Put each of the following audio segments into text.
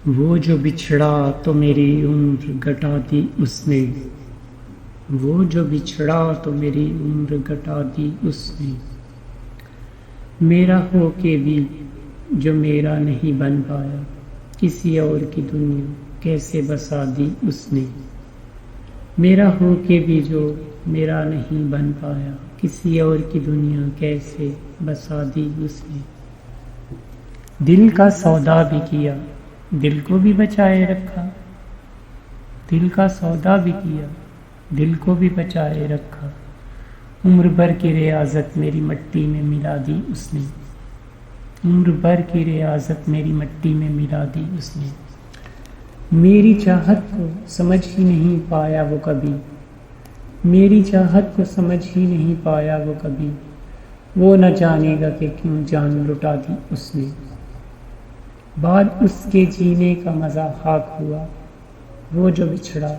وہ جو بچھڑا تو میری عمر گھٹا دی اس نے، وہ جو بچھڑا تو میری عمر گھٹا دی اس نے، میرا ہو کے بھی جو میرا نہیں بن پایا، کسی اور کی دنیا کیسے بسا دی اس نے، میرا ہو کے بھی جو میرا نہیں بن پایا، کسی اور کی دنیا کیسے بسا دی اس نے، دل کا سودا بھی کیا، دل کو بھی بچائے رکھا، دل کا سودا بھی کیا، دل کو بھی بچائے رکھا، عمر بھر کی ریاضت میری مٹی میں ملا دی اس نے، عمر بھر کی ریاضت میری مٹی میں ملا دی اس نے، میری چاہت کو سمجھ ہی نہیں پایا وہ کبھی، میری چاہت کو سمجھ ہی نہیں پایا وہ کبھی، وہ نہ جانے گا کہ کیوں جان لٹا دی اس نے، بعد اس کے جینے کا مزہ خاک ہوا، وہ جو بچھڑا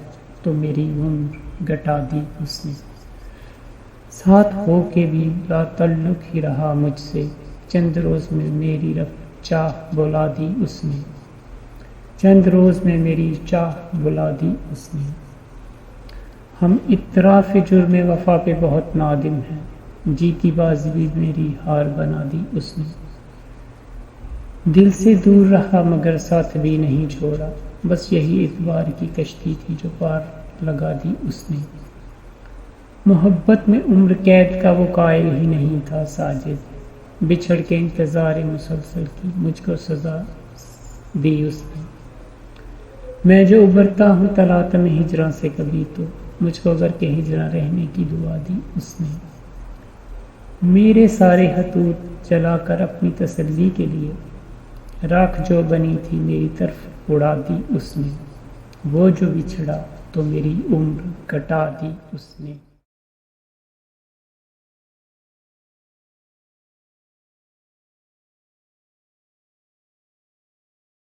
تو میری عمر گھٹا دی اس نے، ساتھ ہو کے بھی لا تعلق ہی رہا مجھ سے، چند روز میں میری چاہ بلا دی اس نے، چند روز میں میری چاہ بلا دی اس نے، ہم اطراف جرم وفا پہ بہت نادم ہیں، جیتی بازی بھی میری ہار بنا دی اس نے، دل سے دور رہا مگر ساتھ بھی نہیں چھوڑا، بس یہی اعتبار کی کشتی تھی جو پار لگا دی اس نے، محبت میں عمر قید کا وہ قائل ہی نہیں تھا ساجد، بچھڑ کے انتظار مسلسل کی مجھ کو سزا دی اس نے، میں جو ابھرتا ہوں تلاطم ہجراں سے کبھی تو مجھ کو گھر کے ہجراں رہنے کی دعا دی اس نے، میرے سارے خطوط جلا کر اپنی تسلی کے لیے راکھ جو بنی تھی میری طرف اڑا دی اس نے، وہ جو بچھڑا تو میری عمر گھٹا دی اس نے۔